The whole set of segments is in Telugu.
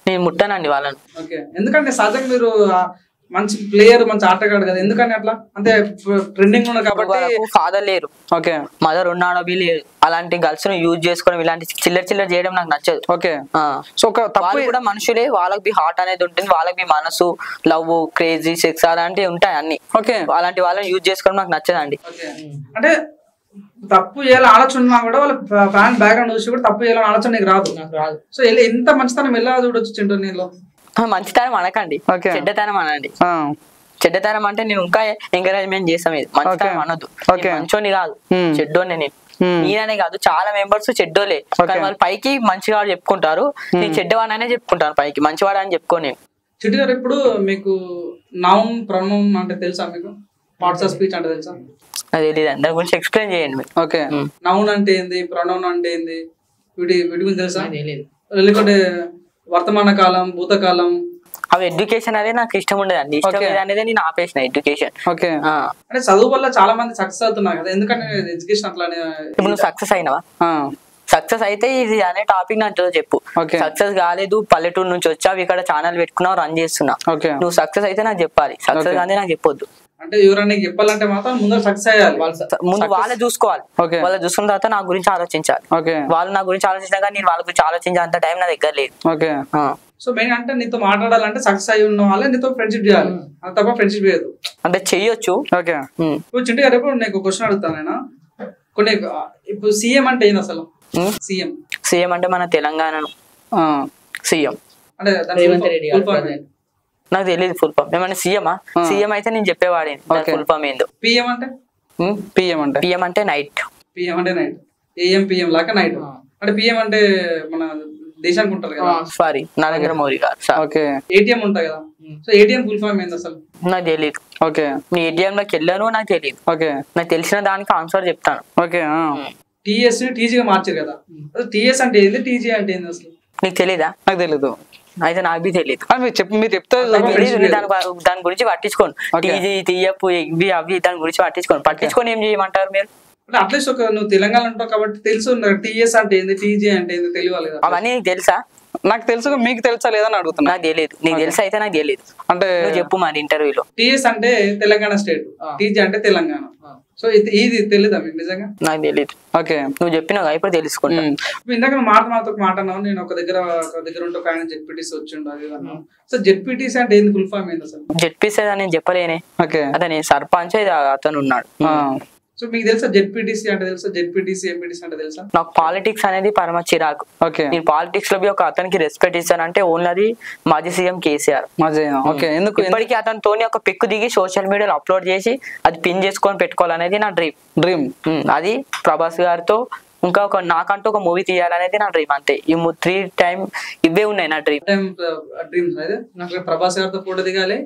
నేను ముట్టానండి వాళ్ళని. ఓకే, ఎందుకంటే సహజంగా మీరు మంచి ప్లేయర్, మంచి ఆటగాడు కదా, ఎందుకని అట్లా? అంటే ట్రెండింగ్ ఉన్న కాబట్టి. ఫాదర్ లేరు, ఓకే, మదర్ ఉన్నాడు, లేదు. అలాంటి గర్ల్స్ ను యూజ్ చేసుకోవడం, ఇలాంటి చిల్లర చేయడం నాకు నచ్చదు. ఓకే, సో ఒక తప్పు కూడా మనుషులే, వాళ్ళకి హార్ట్ అనేది ఉంటుంది, వాళ్ళకి మనసు, లవ్, క్రేజీ, సెక్స్ అలాంటివి ఉంటాయి అన్ని. ఓకే, అలాంటి వాళ్ళని యూజ్ చేసుకోవడం నాకు నచ్చదండి. అంటే తప్పు చేయాలని ఆలోచన ఉన్నా కూడా వాళ్ళ ఫ్యాన్ బ్యాక్గ్రౌండ్ చూసి కూడా తప్పు చేయాలని ఆలోచన నీకు రాదు. సో ఎంత మంచితనం ఎలా చూడొచ్చు చింటూ నీలో? మంచితనం అనకండి, చెడ్డతనం అనండి. చెడ్డతనం అంటే నేను ఇంకా ఎంకరేజ్మెంట్ చేస్తాం, మంచితనం అనొద్దు. మంచోని కాదు, చెడ్డోని నేను. నేననే కాదు, చాలా మెంబర్స్ చెడ్డోలే, కానీ వాళ్ళు పైకి మంచిగా చెప్పుకుంటారు. నేను చెడ్డవాడనే చెప్పుకుంటాను, పైకి మంచివాడు అని చెప్పుకోని. చిట్టి గారు, ఇప్పుడు మీకు నౌన్ ప్రొనౌన్ అంటే తెలుసా? మీకు పార్ట్స్ ఆఫ్ స్పీచ్ అంటే తెలుసా? అది తెలియదు, దాని గురించి ఎక్స్ప్లెయిన్ చేయండి మీరు. ఓకే, నౌన్ అంటే ఏంది, ప్రొనౌన్ అంటే ఏంది, వీటి గురించి తెలుసా? లేకుంటే వర్తమాన కాలం, భూతకాలం, అవి ఎడ్యుకేషన్ అనేది నాకు ఇష్టం ఉండదండి. ఇష్టం అనేది నేను ఆపేసిన ఎడ్యుకేషన్. ఓకే, అంటే చదువు వల్ల చాలా మంది సక్సెస్ అవుతున్నారు కదా, ఎందుకంటే ఎడ్యుకేషన్ అట్లానే. ఇప్పుడు నువ్వు సక్సెస్ అయినవా? సక్సెస్ అయితే ఇది అనే టాపిక్ నాకు చెప్పు. సక్సెస్ కాలేదు, పల్లెటూరు నుంచి వచ్చావు, ఇక్కడ ఛానల్ పెట్టుకున్నావు, రన్ చేస్తున్నా. నువ్వు సక్సెస్ అయితే నాకు చెప్పాలి, సక్సెస్ కానీ నాకు చెప్పొద్దు. అంటే ఎవరైనా చెప్పాలంటే మాత్రం ముందు సక్సెస్ అయ్యాలి, ముందు వాళ్ళే చూసుకోవాలి. వాళ్ళ చూసుకున్న తర్వాత నా గురించి ఆలోచించాలి. వాళ్ళు నా గురించి ఆలోచించినా కానీ నేను వాళ్ళ గురించి ఆలోచించే అంత టైం నా దగ్గర లేదు. సో మెయిన్ అంటే నీతో మాట్లాడాలంటే సక్సెస్ అయ్యి ఉన్న వాళ్ళే నీతో ఫ్రెండ్షిప్ చేయాలి, అది తప్ప ఫ్రెండ్షిప్ చేయదు. అంటే చెయ్యొచ్చు. ఓకే, ఇప్పుడు చింటి గారు, ఇప్పుడు నీకు క్వశ్చన్ అడుగుతాను నేను. కొన్ని ఇప్పుడు సీఎం అంటే ఏంది అసలు? సీఎం అంటే మన తెలంగాణను సీఎం అంటే నాకు తెలియదు ఫుల్ ఫామ్. ఏమన్నా సీఎమా? సీఎం అయితే నేను చెప్పేవాడి ఫుల్ ఫామ్ ఏందో. పిఎం అంటే? పిఎం అంటే నైట్. పిఎం అంటే నైట్, ఏఎం పిఎం లాగా నైట్. అంటే పిఎం అంటే మన దేశానికి ఉంటారు కదా, సారీ నరేంద్ర మోదీ గారు. ఓకే, ఏటీఎం ఉంటాయి కదా, సో ఏటీఎం ఫుల్ ఫామ్ ఏంది అసలు? నాకు తెలియదు. ఓకే, నీ ఏటీఎం లోకి వెళ్ళాను, నాకు తెలియదు. ఓకే, నాకు తెలిసిన దానికి ఆన్సర్ చెప్తాను. ఓకే, టీఎస్ ని టీజీగా మార్చారు కదా, టీఎస్ అంటే ఏంది, టీజీ అంటే ఏంది అసలు? నీకు తెలీదా? నాకు తెలీదు. అయితే నాకు బి తెలియదు. మీరు చెప్తే దాని గురించి పట్టించుకోండి. టీజీ, టీఎఫ్, ఇవి అవి దాని గురించి పట్టించుకొని ఏం చేయమంటారు మీరు? అట్లీస్ట్ ఒక నువ్వు తెలంగాణ ఉంటావు కాబట్టి తెలుసు, టీఎస్ అంటే ఏంది, టీజీ అంటే ఏంది తెలియాలి కదా. అవన్నీ నీకు తెలుసా? నాకు తెలుసు, మీకు తెలుసా లేదని అడుగుతున్నా. నాకు తెలియదు. నీకు తెలుసా? అయితే నాకు తెలియదు. అంటే చెప్పు మరి ఇంటర్వ్యూలో. టీఎస్ అంటే తెలంగాణ స్టేట్, టీజీ అంటే తెలంగాణ. సో ఇది తెలీదా మీకు నిజంగా? నాకు తెలియదు. ఓకే, నువ్వు చెప్పినావు ఇప్పుడు తెలుసుకుంటా. ఇందాక మాట్లాడినావు, నేను ఒక దగ్గర ఉంటే ఒక ఆయన జెడ్పీటీసీ వచ్చిండు అది అన్నావు. సో జెడ్పీటీసీ అంటే ఏంది, ఫుల్ ఫామ్ ఏంది అసలు? జెడ్పీసీ అని నేను చెప్పలేనే. ఓకే, అతను సర్పంచ్, అతను ఉన్నాడు. సో మీకు తెలుసా జెడ్పీటీసీ అంటే తెలుసా? జెడ్పీటీసీ, ఎంపీటీసీ అంటే తెలుసా? నాకు పాలిటిక్స్ అనేది పరమ చిరాకు. ఓకే, నేను పాలిటిక్స్ లో ఒక అతనికి రెస్పెక్ట్ ఇస్తానంటే ఓన్లీ మాజీ సీఎం కేసీఆర్. ఓకే, ఎందుకు? ఇప్పటికీ అతనితోని ఒక పిక్ దిగి సోషల్ మీడియాలో అప్లోడ్ చేసి అది పిన్ చేసుకొని పెట్టుకోవాలనేది నా డ్రీమ్. అది ప్రభాస్ గారితో ఇంకా నాకంటూ ఒక మూవీ తీయాలనేది నా డ్రీమ్. అంతే, ఈ 3 టైం ఇవే ఉన్నాయి నా డ్రీమ్. ప్రభాస్ గారితో ఫోటో దిగాలి,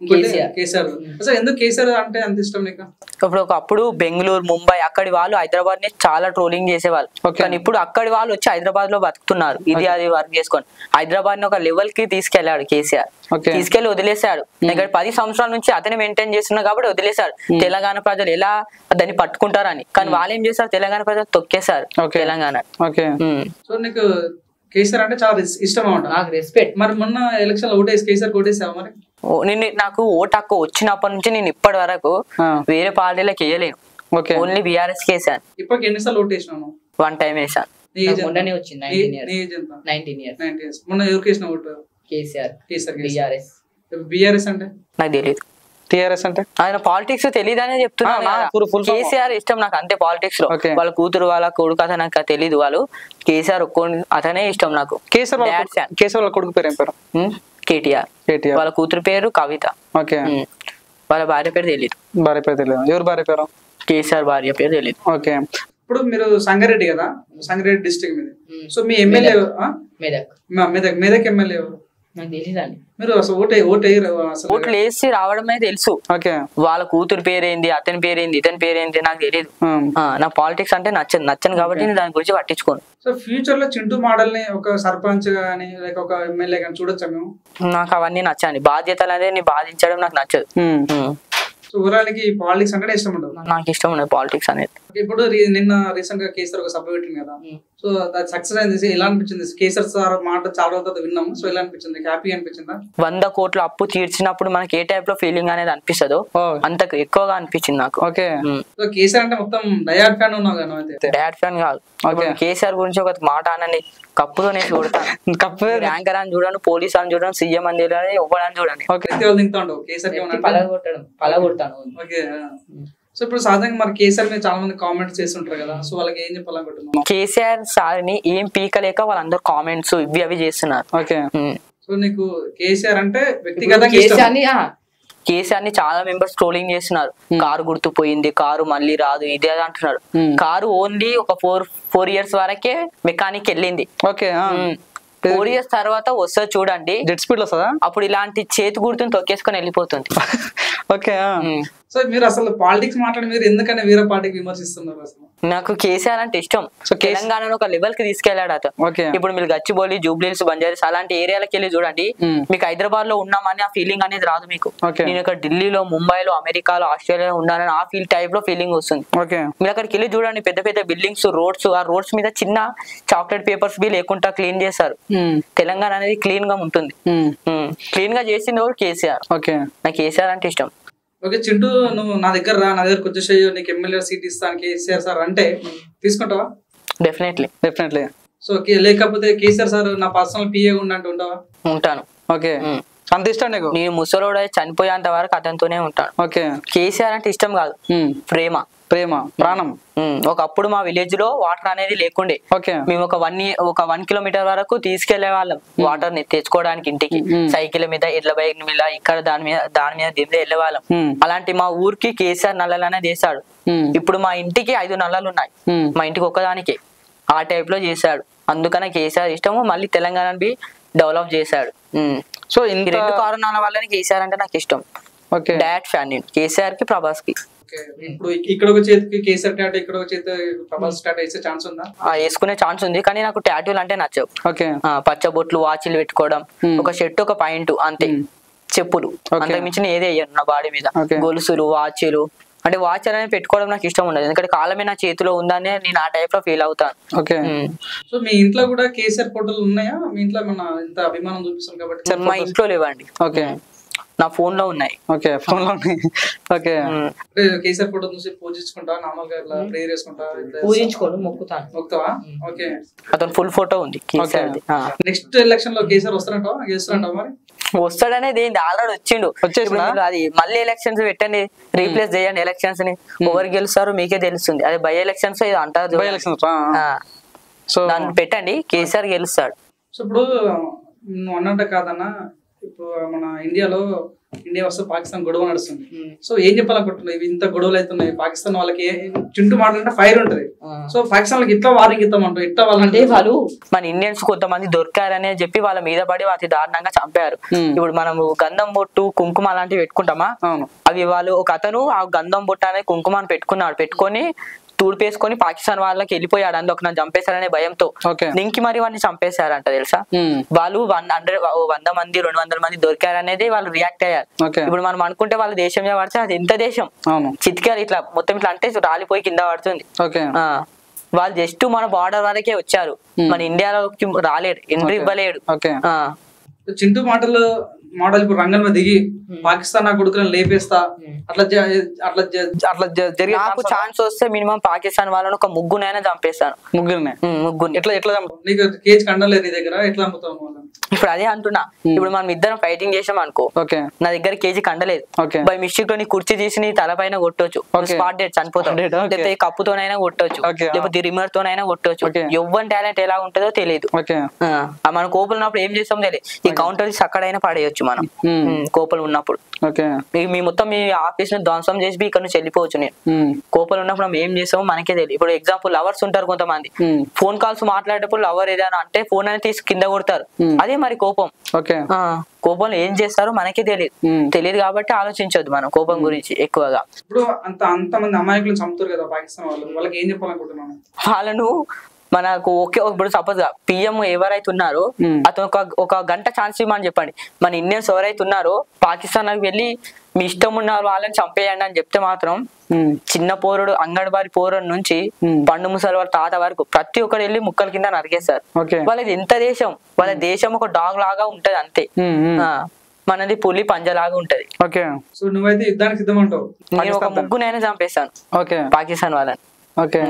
కేసీఆర్. అసలు ఎందుకు కేసీఆర్ అంటే అంత ఇష్టం నీకు? ఇప్పుడు ఒకప్పుడు బెంగళూరు, ముంబై అక్కడి వాళ్ళు హైదరాబాద్ ని చాలా ట్రోలింగ్ చేసేవాళ్ళు, కానీ ఇప్పుడు అక్కడి వాళ్ళు వచ్చి హైదరాబాద్ లో బతుకుతున్నారు. ఇది అది వర్క్ చేసుకొని హైదరాబాద్ ని ఒక లెవెల్ కి తీసుకెళ్లాడు కేసీఆర్. తీసుకెళ్లి వదిలేశాడు. ఇక్కడ 10 సంవత్సరాల నుంచి అతనే మెయింటైన్ చేస్తున్నా కాబట్టి వదిలేశాడు. తెలంగాణ ప్రజలు ఎలా దాన్ని పట్టుకుంటారని, కానీ వాళ్ళు ఏం చేశారు, తెలంగాణ ప్రజలు తొక్కేశారు తెలంగాణ. సో నీకు కేసీఆర్ అంటే చాలా ఇష్టం అన్నమాట. నాకు రెస్పెక్ట్. మరి మొన్న ఎలక్షన్ లో ఓటేసి కేసీఆర్ ఓటేసావా? మరి నాకు ఓటు హక్కు వచ్చినప్పటి నుంచి నేను ఇప్పటి వరకు వేరే పార్టీలకు వేయలేను. Only BRS కేసాను. ఇప్పటికి ఎన్నిసార్లు ఓటేసినాను? 1 టైం వేసాను. మొన్న ఎవరికి వేసిన ఓటు? బీఆర్ఎస్ అంటే నాకు తెలియదు. టీఆర్ఎస్ అంటే ఆయన పాలిటిక్స్ తెలియదనే చెప్తున్నా. కేసీఆర్ ఇష్టం నాకు అంతే. పాలిటిక్స్ లో వాళ్ళ కూతురు, వాళ్ళ కొడుకు అతను నాకు తెలియదు. వాళ్ళు కేసీఆర్ అతనే ఇష్టం నాకు. కేసీఆర్ కొడుకు పేరు ఏం పేరు? కేటీఆర్. వాళ్ళ కూతురు పేరు కవిత. ఓకే, వాళ్ళ భార్య పేరు తెలియదు. ఎవరు భార్య పేరు? కేసీఆర్ భార్య పేరు తెలియదు. ఓకే, ఇప్పుడు మీరు సంగారెడ్డి కదా, సంగారెడ్డి డిస్ట్రిక్ట్ మీద. సో మీ ఎమ్మెల్యే మెదక్ ఎమ్మెల్యే ఎవరు? నాకు తెలియదండి. మీరు అసలు ఓట్లు వేసి రావడమే తెలుసు. వాళ్ళ కూతురు పేరేంది, అతని పేరేంది, ఇతని పేరేంది నాకు తెలియదు. నా పాలిటిక్స్ అంటే నచ్చను కాబట్టి నేను దాని గురించి పట్టించుకోను. సో ఫ్యూచర్ లో చింటూ మోడల్ ని ఒక సర్పంచ్ గానీ లేక ఒక ఎమ్మెల్యే గానీ చూడొచ్చా మేము? నాకు అవన్నీ నచ్చండి. బాధ్యతలు అనేది బాధించడం నాకు నచ్చదు. సో ఊరానికి పాలిటిక్స్ అంటే ఇష్టం ఉండదు. నాకు ఇష్టం ఉండదు పాలిటిక్స్ అనేది. ఇప్పుడు నిన్న రీసెంట్ గా కేసీఆర్ ఒక సభ పెట్టింది కదా, సో అది సక్సెస్ అయింది. ఎలా అనిపించింది? కేసీఆర్ సార్ మాట చాలా రోజుల విన్నాము. సో ఎలా అనిపించింది? హ్యాపీ అనిపించిందా? 100 కోట్ల అప్పు తీర్చినప్పుడు మనకి ఏ టైప్ లో ఫీలింగ్ అనేది అనిపిస్తుందో అంత ఎక్కువగా అనిపించింది నాకు. ఓకే. సో కేసీఆర్ అంటే మొత్తం డయాడ్ ఫ్యాన్ ఉన్నావు కదా? డయాడ్ ఫ్యాన్ కాదు. కేసీఆర్ గురించి ఒక మాట అనండి, కప్పుతో నేను చూడతాను. కప్పు యాంకర్ అని చూడను, పోలీస్ అని చూడను, సీఎం అని చూడాలి, ఇవ్వడానికి చూడండి. పలగొడతాను. ఓకే. సో ఇప్పుడు సాధారణంగా మరి కేసీఆర్ మీద చాలా మంది కామెంట్స్ చేస్తుంటారు కదా, సో వాళ్ళకి ఏం చెప్పాలనుకుంటున్నాను? కేసీఆర్ సార్ని ఏం పీకలేక వాళ్ళందరూ కామెంట్స్ ఇవి అవి చేస్తున్నారు. ఓకే. సో నీకు కేసీఆర్ అంటే వ్యక్తిగతంగా కేసీఆర్ ని చాలా మెంబర్స్ ట్రోలింగ్ చేస్తున్నారు. కారు గుర్తుపోయింది, కారు మళ్ళీ రాదు, ఇదే అంటున్నారు. కారు ఓన్లీ ఒక 4 years వరకే మెకానిక్ వెళ్ళింది. ఓకే. 4 years తర్వాత వస్తుంది చూడండి, జెట్ స్పీడ్ వస్తుందా? అప్పుడు ఇలాంటి చేతి గుర్తుని తొక్కేసుకొని వెళ్ళిపోతుంది. ఓకే. సో మీరు అసలు పాలిటిక్స్ మాట్లాడి మీరు ఎందుకని వేరే పార్టీకి విమర్శిస్తున్నారు? అసలు నాకు కేసీఆర్ అంటే ఇష్టం. తెలంగాణను ఒక లెవెల్ కి తీసుకెళ్లాడు అతను. ఇప్పుడు మీరు గచ్చిబౌలి, జూబ్లీహిల్స్, బంజారాస్ అలాంటి ఏరియాలకు వెళ్ళి చూడండి, మీకు హైదరాబాద్ లో ఉన్నామని ఆ ఫీలింగ్ అనేది రాదు మీకు. నేను ఇక్కడ ఢిల్లీలో, ముంబైలో, అమెరికాలో, ఆస్ట్రేలియాలో ఉన్నానని ఆ టైప్ లో ఫీలింగ్ వస్తుంది. మీరు అక్కడికి వెళ్ళి చూడండి, పెద్ద పెద్ద బిల్డింగ్స్, రోడ్స్, ఆ రోడ్స్ మీద చిన్న చాక్లెట్ పేపర్స్ బి లేకుండా క్లీన్ చేస్తారు. తెలంగాణ అనేది క్లీన్ గా ఉంటుంది. క్లీన్ గా చేసింది ఎవరు? కేసీఆర్. నాకు కేసీఆర్ అంటే ఇష్టం. ఓకే చింటూ, నువ్వు నా దగ్గరకు వచ్చేసాయో, నీకు ఎమ్మెల్యే సీట్ ఇస్తాను కేసీఆర్ సార్ అంటే తీసుకుంటావా? డెఫినెట్లీ. సో లేకపోతే కేసీఆర్ సార్ నా పర్సనల్ పిఏ ఉండవా? ఉంటాను. ఓకే. అంత ఇష్టం నీకు? నేను ముసలోడు చనిపోయేంత వరకు అతనితోనే ఉంటాను. ఓకే. కేసీఆర్ అంటే ఇష్టం కాదు, ప్రేమ, ప్రాణం. ఒకప్పుడు మా విలేజ్ లో వాటర్ అనేది లేకుండే. మేము ఒక 1 kilometer వరకు తీసుకెళ్లే వాళ్ళం వాటర్ ని తెచ్చుకోవడానికి ఇంటికి. సైకిల్ మీద, ఎడ్ల బైక్ మీద, ఇక్కడ దాని మీద దింపే వెళ్ళే వాళ్ళం. అలాంటి మా ఊరికి కేసీఆర్ నల్లలనే చేశాడు. ఇప్పుడు మా ఇంటికి 5 నల్లలు ఉన్నాయి, మా ఇంటికి ఒక్కదానికి. ఆ టైప్ లో చేశాడు. అందుకనే కేసీఆర్ ఇష్టము. మళ్ళీ తెలంగాణని డెవలప్ చేశాడు. సో ఈ 2 కారణాల వల్లనే కేసీఆర్ అంటే నాకు ఇష్టం. డాడ్ ఫ్యాన్ నేను కేసీఆర్ కి, ప్రభాస్ కి. ఇప్పుడు ఇక్కడ ఒక చేతికి కేసీఆర్ టాటూ, ఇక్కడ ఒక చేతి ప్రభాస్ టాటూ వేసే ఛాన్స్ ఉందా? వేసుకునే ఛాన్స్ ఉంది, కానీ నాకు టాటూలు అంటే నచ్చవు. పచ్చబొట్లు, వాచ్లు పెట్టుకోవడం, ఒక షర్ట్, ఒక పాయింట్ అంతే, చెప్పులు, అంతకు మించిన ఏదే అయ్యాను నా బాడీ మీద. గొలుసులు, వాచ్లు అంటే వాచ్ అనేది పెట్టుకోవడం నాకు ఇష్టం ఉండదు, ఎందుకంటే కాలమే నా చేతిలో ఉందని నేను ఆ టైప్ లో ఫీల్ అవుతాను. సో మీ ఇంట్లో కూడా కేసీఆర్ ఫోటోలు ఉన్నాయా? మీ ఇంట్లో మన ఇంత అభిమానం చూపిస్తాం కాబట్టి. మా ఇంట్లో లేవండి, నా ఫోన్ లో ఉన్నాయి. కేసీఆర్ ఫోటో చూసి పూజించుకుంటా, నార్మల్గా ఇట్లా ప్రేయర్ చేసుకుంటా? పూజించుకోను, మొక్కుతావా? ఓకే. అతను ఫుల్ ఫోటో ఉంది కేసీఆర్. నెక్స్ట్ ఎలక్షన్ లో కేసీఆర్ వస్తారంటావా? మరి వస్తాడనేది ఏంటి, ఆల్రెడీ వచ్చిండు. అది మళ్ళీ ఎలక్షన్స్ పెట్టండి, రీప్లేస్ చేయండి ఎలక్షన్స్ ని. ఎవరు గెలుస్తారో మీకే తెలుస్తుంది. అది బై ఎలక్షన్స్ అంటారు, దాన్ని పెట్టండి, కేసీఆర్ గెలుస్తాడు. సో ఇప్పుడు నువ్వు అన్నట్టు కాదన్నా, ఇప్పుడు మన ఇండియా వస్తే పాకిస్తాన్ గొడవ నడుస్తుంది. సో ఏం చెప్పాలనుకుంటున్నావు? ఇవి ఇంత గొడవలు అవుతున్నాయి, పాకిస్తాన్ వాళ్ళకి చింటూ మాట్లాడంటే ఫైర్ ఉంటది. సో పాకిస్తాన్ వాళ్ళకి ఇట్లా వారింగ్ ఇస్తామంటారు, ఇట్లా వాళ్ళంటే వాళ్ళు మన ఇండియన్స్ కొంతమంది దొరికారని చెప్పి వాళ్ళ మీద పడి అతి దారుణంగా చంపారు. ఇప్పుడు మనం గంధం బొట్టు, కుంకుమ అలాంటివి పెట్టుకుంటామా, అవి వాళ్ళు ఒక అతను ఆ గంధం బొట్టు అనే కుంకుమని పెట్టుకొని తూడిపేసుకొని పాకిస్తాన్ వాళ్ళకి వెళ్ళిపోయాడు. అందుకు నన్ను చంపేశారనే భయంతో నింకి మరి వాడిని చంపేశారంట తెలుసా. వాళ్ళు 100 మంది 200 మంది దొరికారనేది వాళ్ళు రియాక్ట్ అయ్యారు. ఇప్పుడు మనం అనుకుంటే వాళ్ళ దేశం మీద పడితే అది ఎంత దేశం, చితికారు ఇట్లా మొత్తం ఇట్లా అంటే రాలిపోయి కింద పడుతుంది. వాళ్ళు జస్ట్ మన బార్డర్ వరకే వచ్చారు, మన ఇండియాలోకి రాలేడు, ఎంట్రీ ఇవ్వలేడు. చింటూ మోడల్ ఇప్పుడు రంగంలో దిగి పాకిస్తాన్ నా కొడుకులను లేపేస్తా అట్లా జరిగే నాకు ఛాన్స్ వస్తే మినిమం పాకిస్తాన్ వాళ్ళని ఒక 3 చంపేస్తాను. ముగ్గురిని ఎట్లా నీకు కేజీ కండలేదు నీ దగ్గర, ఎట్లా అమ్ముతావు? ఇప్పుడు అదే అంటున్నా, ఇప్పుడు మనం ఇద్దరం ఫైటింగ్ చేసాం అనుకో, నా దగ్గర కేజీ కండలేదు, బై మిస్టేక్ లో నీ కుర్చీ తీసి నీ తల పైన కొట్టొచ్చు, స్పాట్ డెడ్ చనిపోతావు, లేకపోతే కప్పుతోనైనా కొట్టొచ్చు, లేకపోతే రిమోట్ తోనైనా కొట్టొచ్చు. ఎవ్వరి టాలెంట్ ఎలా ఉంటుందో తెలియదు. మన కోపలు ఉన్నప్పుడు ఏం చేస్తాం తెలియదు, ఈ కౌంటర్ అక్కడైనా పడేయచ్చు మనం కోపలు ఉన్నప్పుడు. మీ మొత్తం మీ ఆఫీస్ ని ధ్వంసం చేసి ఇక్కడ నుంచి వెళ్ళిపోవచ్చు. నేను కోపలు ఉన్నప్పుడు మనం ఏం చేస్తామో మనకే తెలియదు. ఇప్పుడు ఎగ్జాంపుల్ లవర్స్ ఉంటారు కొంతమంది, ఫోన్ కాల్స్ మాట్లాడేటప్పుడు లవర్ ఏదైనా అంటే ఫోన్ అనేది తీసి కింద కొడతారు, అదే మరి కోపం. కోపంలో ఏం చేస్తారో మనకే తెలియదు కాబట్టి ఆలోచించొద్దు మనం కోపం గురించి ఎక్కువగా. ఇప్పుడు అంతమంది అమాయకులను చంపుతారు కదా పాకిస్తాన్ వాళ్ళు, వాళ్ళకి ఏం చెప్పాలనుకుంటున్నాను? వాళ్ళను మనకు ఓకే ఇప్పుడు సపోజ్ గా పిఎం ఎవరైతే ఉన్నారో అతను ఒక గంట ఛాన్స్ ఇవ్వమని చెప్పండి. మన ఇండియన్స్ ఎవరైతే ఉన్నారో పాకిస్తాన్ వెళ్ళి మీ ఇష్టం ఉన్న వాళ్ళని చంపేయండి అని చెప్తే మాత్రం చిన్న పోరుడు అంగన్వాడి పోరుడు నుంచి పండు ముసలి వాళ్ళ తాత వరకు ప్రతి ఒక్కరు వెళ్ళి ముక్కల కింద నరికేస్తారు. వాళ్ళది ఎంత దేశం, వాళ్ళ దేశం ఒక డాగ్ లాగా ఉంటది అంతే, మనది పులి పంజలాగా ఉంటది. నువ్వైతే యుద్ధానికి సిద్ధమంటావు? నేను ఒక ముగ్గునైనా చంపేస్తాను పాకిస్తాన్ వాళ్ళని.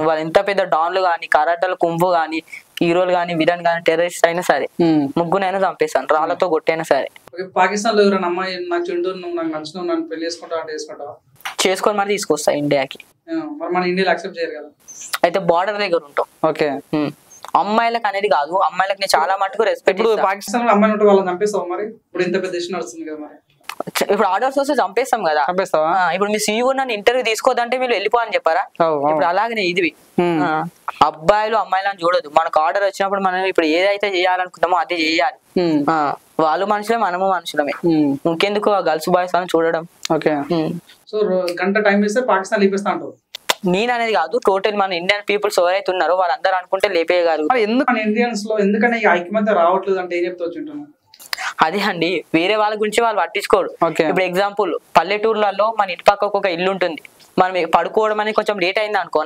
వాళ్ళు ఎంత పెద్ద డాన్లు గాని, కరాటలు, కుంభు గాని, హీరోలు గాని, విలన్ గాని, టెర్రరిస్ట్ అయినా సరే ముగ్గునైనా చంపేస్తాను, రాళ్లతో కొట్టైనా సరే. పాకిస్తాన్ లో ఎవరైనా అమ్మాయి నాకు చింటూ నువ్వు నాకు నచ్చిన నన్ను పెళ్లి చేసుకుంటావు అంటే చేసుకుంటావా? చేసుకొని మరి తీసుకొస్తా ఇండియాకి. మరి మన ఇండియాలో యాక్సెప్ట్ చేయరు కదా. అయితే బార్డర్ దగ్గర ఉంటాం. అమ్మాయిలకు అనేది కాదు, అమ్మాయిలకు నేను చాలా మటుకు రెస్పెక్ట్. పాకిస్తాన్ లో అమ్మాయిలు ఉంటే వాళ్ళని చంపేస్తావు మరి? ఇప్పుడు ఇంత పెద్ద ఇష్యూ నడుస్తుంది కదా మరి. ఇప్పుడు ఆర్డర్స్ వస్తే చంపేస్తాం కదా. ఇప్పుడు మీ సీఈఓ నన్ను ఇంటర్వ్యూ తీసుకోదంటే మీరు వెళ్ళిపో అని చెప్పారా? ఇప్పుడు అలాగనే ఇది అబ్బాయిలు అమ్మాయిలను చూడదు. మనకు ఆర్డర్ వచ్చినప్పుడు మనం ఇప్పుడు ఏదైతే చేయాలనుకుంటామో అది చేయాలి. వాళ్ళు మనుషులే, మనము మనుషులమే. ఇంకెందుకు గర్ల్స్ బాయ్స్ అని చూడడం. సో గంట టైం ఇస్తే పాకిస్తాన్ లేపేస్తా అంటావు? నేను అనేది కాదు, టోటల్ మన ఇండియన్ పీపుల్స్ ఎవరైతే ఉన్నారో వాళ్ళందరూ అనుకుంటే లేపేయగలరు. ఎందుకు మన ఇండియన్స్ లో ఎందుకని ఐక్యమత్య రావట్లేదు అంటే ఏం చెప్తా వచ్చుంటాను? అదే అండి, వేరే వాళ్ళ గురించి వాళ్ళు పట్టించుకోరు. ఇప్పుడు ఎగ్జాంపుల్ పల్లెటూర్లలో మన ఇంటి పక్కకు ఒక ఇల్లు ఉంటుంది, మనం పడుకోవడం అనేది కొంచెం లేట్ అయింది అనుకో,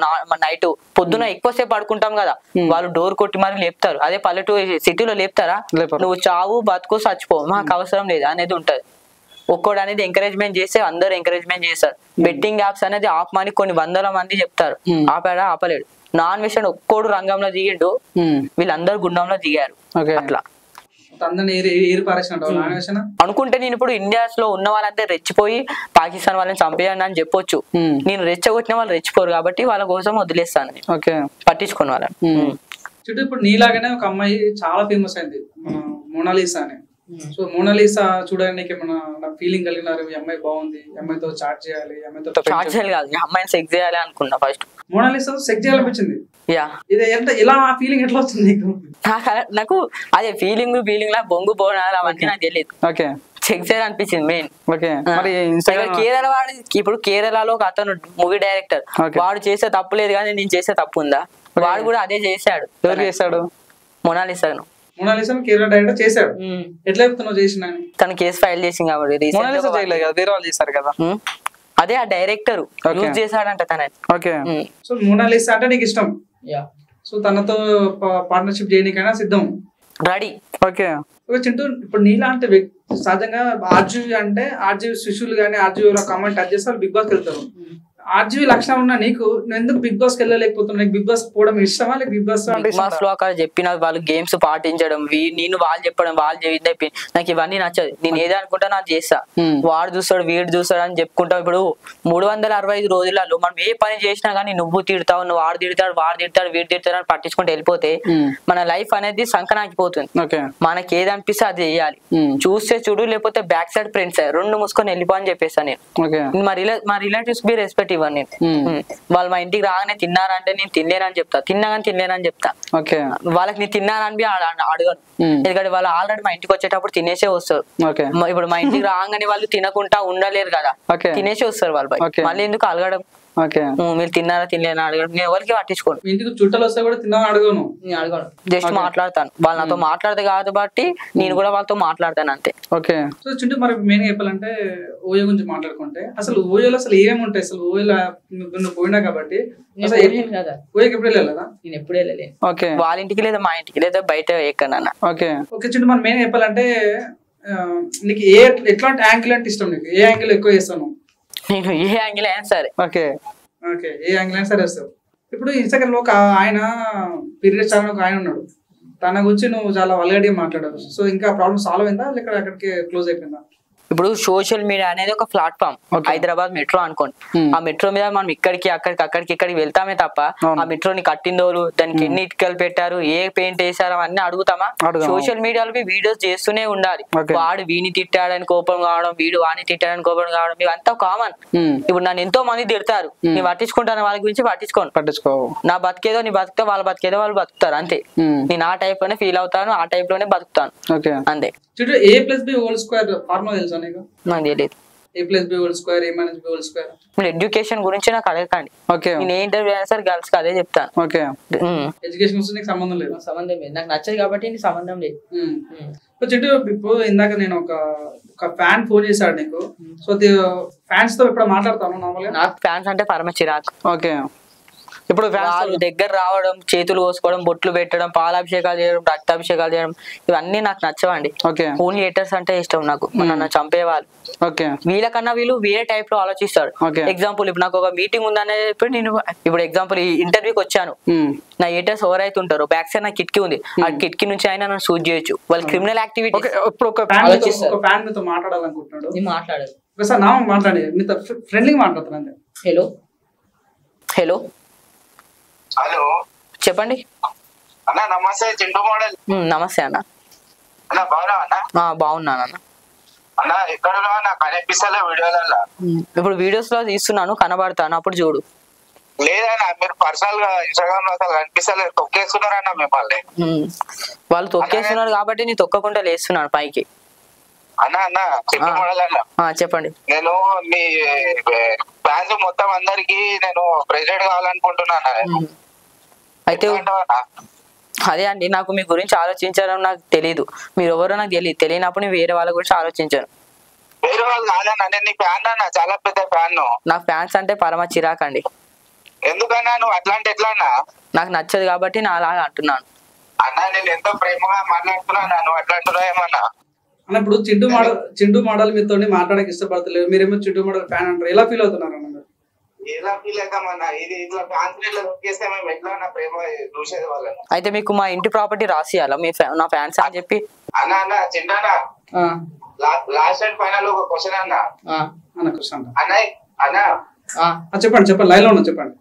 నైట్ పొద్దున ఎక్కువసేపు పడుకుంటాం కదా, వాళ్ళు డోర్ కొట్టి మరి లేపుతారు. అదే పల్లెటూరు సిటీలో లేపుతారా? నువ్వు చావు బతుకు చచ్చిపో, మాకు అవసరం లేదు అనేది ఉంటది. ఒక్కోడు అనేది ఎంకరేజ్మెంట్ చేస్తే అందరూ ఎంకరేజ్మెంట్ చేస్తారు. బెట్టింగ్ యాప్స్ అనేది ఆపమని కొన్ని వందల మంది చెప్తారు, ఆపాడా? ఆపలేడు. నాన్ వెజ్ ఒక్కోడు రంగంలో దిగిండు, వీళ్ళందరూ గుండంలో దిగారు. అట్లా అనుకుంటే నేను ఇప్పుడు ఇండియాస్ లో ఉన్న వాళ్ళంతా రెచ్చిపోయి పాకిస్తాన్ వాళ్ళని చంపేయండి అని చెప్పొచ్చు. నేను రెచ్చగొట్టిన వాళ్ళు రెచ్చిపోరు కాబట్టి వాళ్ళ కోసం వదిలేస్తాను, పట్టించుకున్న వాళ్ళని. చుట్టూ ఇప్పుడు నీలాగానే ఒక అమ్మాయి చాలా ఫేమస్ అయింది, మోనాలిసా అని. సో మోనాలిసా చూడడానికి ఏమన్నా ఫీలింగ్ కలిగినారు? ఈ అమ్మాయి బాగుంది, అమ్మాయితో చాట్ చేయాలి, అమ్మాయితో చాట్ చేయాలి కాదు, అమ్మాయిని సెక్స్ చేయాలి అనుకున్నా ఫస్ట్. Mona Lisa sex చేయాలనిపించింది? ఇది ఇలా ఫీలింగ్ ఎట్లా వచ్చింది నీకు? నాకు అదే ఫీలింగ్ లా బొంగు బోనాలు అవన్నీ నాకు తెలియదు, చెక్ చేయాలనిపించింది మెయిన్. కేరళ వాడు, ఇప్పుడు కేరళలో ఒక అతను మూవీ డైరెక్టర్, వాడు చేసే తప్పు లేదు కానీ నేను చేసే తప్పు ఉందా? వాడు కూడా అదే చేశాడు. ఎవరు చేశాడు? మోనాలిసాను. మోనాలిసాను కేరళ డైరెక్టర్ చేశాడు. ఎట్లా చెప్తున్నావు చేసిన? తను కేసు ఫైల్ చేసింది కాబట్టి. వేరే వాళ్ళు చేశారు కదా, అదే ఆ డైరెక్టర్ యూజ్ చేశాడంట తనని. సో మోనాలిసా అంటే నీకు ఇష్టం, సో తనతో పార్ట్నర్షిప్ చేయడానికైనా సిద్ధం, రెడీ. చింటూ ఇప్పుడు నీలాంటి వ్యక్తి సహజంగా ఆర్జీవి అంటే ఆర్జీవి శిష్యులు కానీ ఆర్జీవి కామెంట్ టచ్ చేస్తే వాళ్ళు బిగ్ బాస్ వెళ్తారు. ఆర్జీవి లక్షణం ఉన్నా నీకు ఎందుకు బిగ్ బాస్ కి వెళ్ళలేకపోతున్నా? బిగ్ బాస్ పోవడం ఇష్టమా? లేక బిగ్ బాస్ లో అక్కడ చెప్పిన వాళ్ళు గేమ్స్ పాటించడం, నేను వాళ్ళు చెప్పడం, వాళ్ళు చేయింది నాకు ఇవన్నీ నచ్చదు. నేను ఏదో అనుకుంటా నాకు చేస్తా, వాడు చూస్తాడు వీడు చూస్తాడు అని చెప్పుకుంటాం. ఇప్పుడు 365 రోజులలో మనం ఏ పని చేసినా కానీ నువ్వు తిడతావు, నువ్వు వాడు తిడతాడు, వాడు తిడతాడు, వీడు తిడతాడు అని పట్టించుకుంటూ వెళ్ళిపోతే మన లైఫ్ అనేది సంకనాకిపోతుంది. మనకి ఏది అనిపిస్తే అది చేయాలి, చూస్తే చూడు, లేకపోతే బ్యాక్ సైడ్ ఫ్రెండ్స్ రెండు మూసుకొని వెళ్ళిపో అని చెప్పేస్తాను నేను. మా రిలేటివ్స్ బి రెస్పెక్ట్ ఇవ్వను నేను. వాళ్ళు మా ఇంటికి రాగానే తిన్నారంటే నేను తినలేనని చెప్తా, తిన్నాగాని తినలేనని చెప్తా. వాళ్ళకి నేను తిన్నానని అడగను, ఎందుకంటే వాళ్ళు ఆల్రెడీ మా ఇంటికి వచ్చేటప్పుడు తినేసే వస్తారు. ఇప్పుడు మా ఇంటికి రాగానే వాళ్ళు తినకుండా ఉండలేరు కదా, తినేసి వస్తారు వాళ్ళు. మళ్ళీ ఎందుకు అడగడం? మీరు తిన్నారా తినలేనా అడగడం నేను ఎవరికి పట్టించుకోను. ఇంటికి చుట్టాలు వస్తే కూడా తిన్నాను అడగను, జస్ట్ మాట్లాడతాను. వాళ్ళు నాతో మాట్లాడదు కాబట్టి నేను కూడా వాళ్ళతో మాట్లాడతాను అంతే. సో చుట్టూ మరి మెయిన్ చెప్పాలంటే ఓయో గురించి మాట్లాడుకుంటే అసలు ఓయోలో అసలు ఏమేమి ఉంటాయి? అసలు ఓయోలో నువ్వు పోయినా కాబట్టి ఓయోకి ఎప్పుడు వెళ్ళలేదా? నేను ఎప్పుడు వెళ్ళలేదు. వాళ్ళ ఇంటికి లేదా మా ఇంటికి లేదా బయట ఎక్కడన్నా. ఓకే చుట్టూ మరి మెయిన్ చెప్పాలంటే నీకు ఎట్లాంటి యాంగిల్ అంటే ఇష్టం? నీకు ఏ యాంగిల్ ఎక్కువ చేస్తాను? నేను ఏ యాంగిల్ అయినా సరే. ఏ యాంగిల్ అయినా సరే వస్తావు. ఇప్పుడు ఇన్స్టాగ్రామ్ లో ఒక ఆయన పీరియడ్ ఛానల్ ఒక ఆయన ఉన్నాడు, తన గురించి నువ్వు చాలా వల్గర్గా మాట్లాడారు. సో ఇంకా ప్రాబ్లమ్ సాల్వ్ అయిందా లేక అక్కడికి క్లోజ్ అయిపోయిందా? ఇప్పుడు సోషల్ మీడియా అనేది ఒక ప్లాట్ఫామ్, హైదరాబాద్ మెట్రో అనుకోండి. ఆ మెట్రో మీద మనం ఇక్కడికి వెళ్తామే తప్ప ఆ మెట్రోని కట్టిందోలు, దానికి ఎన్ని ఇటుకలు పెట్టారు, ఏ పెయింట్ వేసారు అన్నీ అడుగుతామా? సోషల్ మీడియాలో వీడియోస్ చేస్తూనే ఉండాలి. వాడు వీని తిట్టాడని కోపం కావడం, వీడు వాడిని తిట్టాడని కోపం కావడం, ఇవంతా కామన్. ఇప్పుడు నన్ను ఎంతో మంది తిడతారు, నేను పట్టించుకుంటాను, వాళ్ళ గురించి పట్టించుకో. నా బతికేదో నీ బతుకుతా, వాళ్ళ బతికేదో వాళ్ళు బతుకుతారు అంతే. నేను ఆ టైప్ లోనే ఫీల్ అవుతాను, ఆ టైప్ లోనే బతుకుతాను అంతే. A+B హోల్ స్క్వేర్ ఫార్ములా తెలుసా నీకు? నాకు తెలియదు. A+B² A-B². మీరు ఎడ్యుకేషన్ గురించి నాకు అడగకండి. నేను ఏ ఇంటర్వ్యూ అయినా సరే గర్ల్స్ కి అదే చెప్తాను. ఎడ్యుకేషన్ గురించి నీకు సంబంధం లేదు? సంబంధం లేదు, నాకు నచ్చదు కాబట్టి నీకు సంబంధం లేదు. చెట్టు ఇప్పుడు ఇందాక నేను ఒక ఫ్యాన్ ఫోన్ చేశాడు నీకు, సో ఫ్యాన్స్ తో ఇప్పుడు మాట్లాడతాను నార్మల్గా. నాకు ఫ్యాన్స్ అంటే పరమ చిరాకు. ఇప్పుడు వాళ్ళు దగ్గర రావడం, చేతులు కోసుకోవడం, బొట్లు పెట్టడం, పాలాభిషేకాలు చేయడం, రక్తాభిషేకాలు చేయడం, ఇవన్నీ నాకు నచ్చవండి. ఓన్లీ హేటర్స్ అంటే ఇష్టం నాకు, నన్ను చంపేవాళ్ళు. వీళ్ళకన్నా వీళ్ళు వేరే టైప్ లో ఆలోచిస్తారు. ఎగ్జాంపుల్ ఇప్పుడు నాకు ఒక మీటింగ్ ఉందనే నేను ఇప్పుడు ఎగ్జాంపుల్ ఈ ఇంటర్వ్యూకి వచ్చాను, నా హేటర్స్ ఎవరైతే ఉంటారో బ్యాక్ సైడ్ నా కిటికీ ఉంది, ఆ కిటికీ నుంచి అయినా నన్ను షూట్ చేయొచ్చు. వాళ్ళు క్రిమినల్ యాక్టివిటీ. ఇప్పుడు ఒక ఫ్యాన్ మీతో మాట్లాడాలనుకుంటున్నాడు, మాట్లాడేది సార్ నా మాట్లాడే మీతో ఫ్రెండ్లీగా మాట్లాడుతున్నాను. హలో హలో హలో చెప్పండి అన్న. నమస్తే చింటూ మోడల్. నమస్తే అన్న. అన్న బాగున్నా అన్న? బాగున్నాను అన్న. అన్న ఎక్కడ నాకు కనిపిస్తలే వీడియోలలో. ఇప్పుడు వీడియోస్ లో తీస్తున్నాను, కనబడతాను, అప్పుడు చూడు. లేదన్నా మీరు పర్సనల్ గా ఇన్స్టాగ్రామ్ లో అసలు కనిపిస్తలేదు, తొక్కేస్తున్నారు అన్న మిమ్మల్ని. వాళ్ళు తొక్కేస్తున్నారు కాబట్టి నేను తొక్కకుండా లేస్తున్నాను పైకి. అన్న అన్న చింటూ మోడల్ అన్న చెప్పండి. నేను మీ ఫ్యాన్స్ మొత్తం అందరికి నేను ప్రెసిడెంట్ కావాలనుకుంటున్నాను. అయితే అదే అండి, నాకు మీ గురించి ఆలోచించడం నాకు తెలీదు, మీరు ఎవరో నాకు తెలియనప్పుడు వేరే వాళ్ళ గురించి ఆలోచించాను. వేరే వాళ్ళు కాదన్నా, నేను నీ ఫ్యాన్ అన్న, చాలా పెద్ద ఫ్యాన్. నాకు ఫ్యాన్స్ అంటే పరమ చిరాకండి. ఎందుకన్నా నువ్వు అట్లాంటి ఎట్లా అన్నా? నాకు నచ్చదు కాబట్టి నా అలాగా అంటున్నాను అన్న. నేను ఎంతో ప్రేమగా మాట్లాడుతున్నాను, నువ్వు అట్లా అంటున్నావు ఏమన్నా అన్న? ఇప్పుడు చింటూ మోడల్ మీతో మాట్లాడక ఇష్టపడతలేదు, మీరేమో చింటూ మోడల్ ఫ్యాన్ అంటారు, ఎలా ఫీల్ అవుతున్నారు అన్న? ఎలా ఫీల్ అవుతామన్నా? ఇది ఇట్లా కాన్ఫిడెంట్ నొక్కేస్తే మేము ఎట్లా నా ప్రేమ చూసేది వాళ్ళని. అయితే మీకు మా ఇంటి ప్రాపర్టీ రాసియాలా మీ నా ఫ్యాన్స్ అని చెప్పి? అన్న అన్న చింటానా, లాస్ట్ అండ్ ఫైనల్ ఒక క్వశ్చన్ అన్న. క్వశ్చన్ అన్న అన్న చెప్పండి లైన్ లో ఉన్నా చెప్పండి.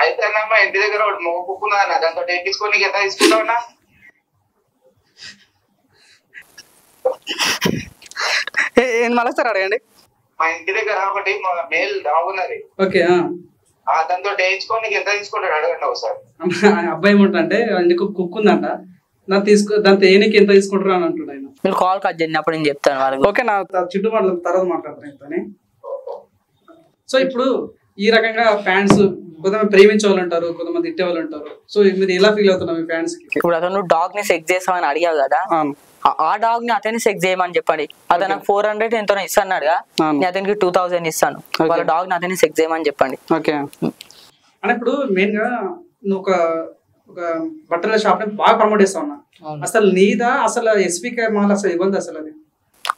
అయితే అన్న మా ఇంటి దగ్గర ఒకటి మొగ్గు కుక్కున్నా అన్న, దాంతో వేయించుకొని ఎంత తీసుకుంటావు అన్న? మళ్ళీ సార్ అడగండి. మా ఇంటి దగ్గర ఒకటి మేల్ డాగ్ ఉన్నది, దాంతో వేయించుకొని ఎంత తీసుకుంటాడు అడగండి ఒకసారి. అబ్బాయి ఏమంటే నీకు కుక్ ఉందంట, దాంతో ఏనికి ఎంత తీసుకుంటారు అని అంటున్నాడు ఆయన. మీరు కాల్ కట్ చేయండి, అప్పుడు నేను చెప్తాను వాళ్ళకి. ఓకే నా చింటూ మోడల్ తర్వాత మాట్లాడతాను. సో ఇప్పుడు ఈ రకంగా ఫ్యాన్స్ కొంతమంది ప్రేమించే వాళ్ళు ఉంటారు, కొంతమంది తిట్టే వాళ్ళు ఉంటారు. సో మీరు ఎలా ఫీల్ అవుతున్నారు మీ ఫ్యాన్స్ కి? ఇప్పుడు అతను డాగ్ ని సెక్స్ చేస్తామని అడిగావు కదా, ఆ డాగ్ ని అతన్ని సెక్స్ చేయమని చెప్పండి. అతను నాకు 400 ఎంతో ఇస్తాడుగా, నేను అతనికి 2000 ఇస్తాను. వాళ్ళ డాగ్ ని అతన్ని సెక్స్ చేయమని చెప్పండి. ఓకే అని ఇప్పుడు మెయిన్ గా నువ్వు ఒక బట్టల షాప్ ని బాగా ప్రమోట్ చేస్తా ఉన్నా, అసలు నీదా అసలు ఎస్పీకే మాల్ అసలు ఇవ్వదు అసలు?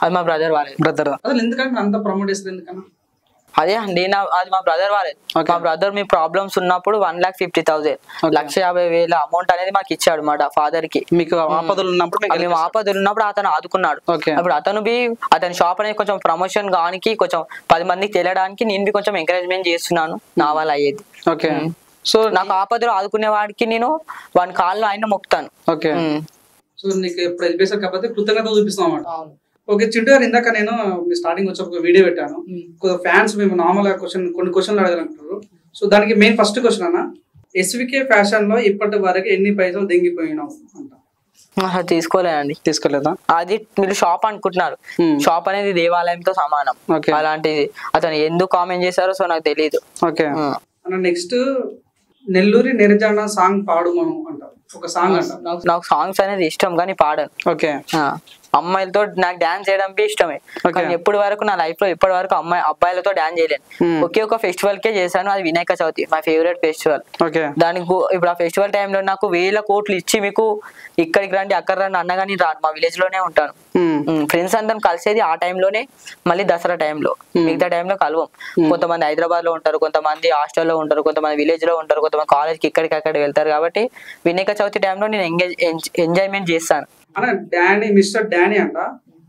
అది మా బ్రదర్ బ్రదర్ అసలు ఎందుకంటే అంత ప్రమోట్ చేస్తారు ఎందుకన్నా? అదే అండి, అది మా బ్రదర్ వాళ్ళది. మా బ్రదర్ మీ ప్రాబ్లమ్స్ ఉన్నప్పుడు 1,50,000 1,50,000 అమౌంట్ అనేది మాకు ఇచ్చాడు మా ఫాదర్ కి. మీకు ఆపదలు ఉన్నప్పుడు అతను ఆదుకున్నాడు. ఇప్పుడు అతని షాప్ అనేది కొంచెం ప్రమోషన్ గానికి, కొంచెం 10 మందికి తెలియడానికి నేను కొంచెం ఎంకరేజ్మెంట్ చేస్తున్నాను, నా వల్ల అయ్యేది. ఓకే సో నాకు ఆపదలు ఆదుకునే వాడికి నేను వాని కాళ్ళు ఆయన మొక్కుతాను. ఓకే సో నీకు ఎప్పుడు ఎలిపేసారు కాబట్టి కృతజ్ఞత చూపిస్తాం అన్నమాట. ఓకే చింటూ గారు, ఇందాక నేను మీ స్టార్టింగ్ వచ్చి ఒక వీడియో పెట్టాను, కొంచెం ఫ్యాన్స్ మేము నార్మల్ కొన్ని క్వశ్చన్లు అడగాలంటారు. సో దానికి మెయిన్ ఫస్ట్ క్వశ్చన్ అన్న, ఎస్వికే ఫ్యాషన్ లో ఇప్పటి వరకు ఎన్ని పైసలు దెంగిపోయినావు అంట? తీసుకోలేదా? అది మీరు షాప్ అనుకుంటున్నారు, షాప్ అనేది దేవాలయంతో సమానం. అలాంటిది అతను ఎందుకు కామెంట్ చేశారో సో నాకు తెలియదు. ఓకే నెక్స్ట్ నెల్లూరి నిర్జన సాంగ్ పాడుమను అంటారు, ఒక సాంగ్ అంట. నాకు సాంగ్స్ అనేది ఇష్టం కానీ పాడను. ఓకే అమ్మాయిలతో నాకు డాన్స్ చేయడం ఇష్టమే, కానీ ఎప్పటి వరకు నా లైఫ్ లో ఇప్పటి వరకు అబ్బాయిలతో డాన్స్ చేయలేను. ఒకే ఒక ఫెస్టివల్ కే చేశాను, అది Vinayaka Chavithi, my favourite festival. దానికి ఇప్పుడు ఆ ఫెస్టివల్ టైంలో నాకు 1000 కోట్లు ఇచ్చి మీకు ఇక్కడికి రండి అక్కడ రండి అన్నగాని రాను, మా విలేజ్ లోనే ఉంటాను. ఫ్రెండ్స్ అందరం కలిసేది ఆ టైంలోనే, మళ్ళీ దసరా టైంలో, మిగతా టైంలో కలవం. కొంతమంది హైదరాబాద్ లో ఉంటారు, కొంతమంది హాస్టల్లో ఉంటారు, కొంతమంది విలేజ్ లో ఉంటారు, కొంతమంది కాలేజ్ కి ఇక్కడికి అక్కడ వెళ్తారు. కాబట్టి వినాయక చవితి టైంలో నేను ఎంజాయ్మెంట్ చేస్తాను. మిస్టర్ డానీ అంట,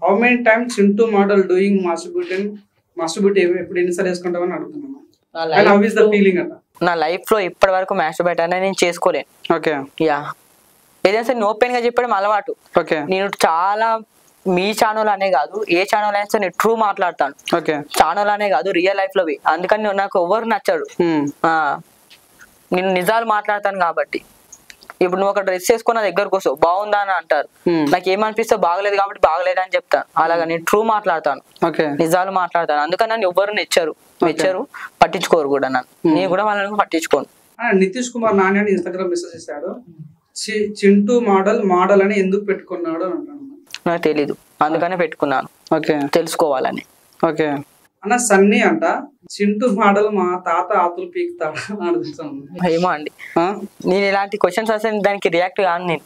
how many times Chintu model doing masturbate ఎప్పుడు ఎన్నిసార్లు వేసుకుంటామని అడుగుతున్నాను. నా లైఫ్ లో ఇప్పటి వరకు మాస్టర్బేట్ అనేది నేను చేసుకోలేను. ఓకే యా, ఏదైనా సరే ఓపెన్ గా చెప్పడం అలవాటు. నేను చాలా మీ ఛానల్ అనే కాదు, ఏ ఛానల్ అయినా నేను ట్రూ మాట్లాడతాను. ఛానల్ అనే కాదు, రియల్ లైఫ్ లో అందుకని నాకు ఎవరు నచ్చాడు, నేను నిజాలు మాట్లాడతాను కాబట్టి. ఇప్పుడు నువ్వు ఒక డ్రెస్ వేసుకున్న దగ్గరకు వస్తావు బాగుందా అని అంటారు, నాకు ఏమనిపిస్తే బాగలేదు కాబట్టి బాగలేదు అని చెప్తాను. అలాగా నేను ట్రూ మాట్లాడతాను, నిజాలు మాట్లాడతాను. అందుకని నన్ను ఎవ్వరు మెచ్చారు పట్టించుకోరు కూడా, నన్ను నేను కూడా వాళ్ళని పట్టించుకోను. నితీష్ కుమార్ నాని అని ఇన్స్టాగ్రామ్ మెసేజ్ చేశాడు, చింటూ మోడల్ అని ఎందుకు పెట్టుకున్నాడు అని అంటాను. నాకు తెలీదు, అందుకనే పెట్టుకున్నాను తెలుసుకోవాలని. ఓకే అన్న సన్నీ అంట చింటూ మోడల్ మా తాత ఆతులు పీకుతాడు అనిపిస్తాను. ఏమో అండి, నేను ఇలాంటి క్వశ్చన్స్ వస్తే దానికి రియాక్ట్ కాను నేను.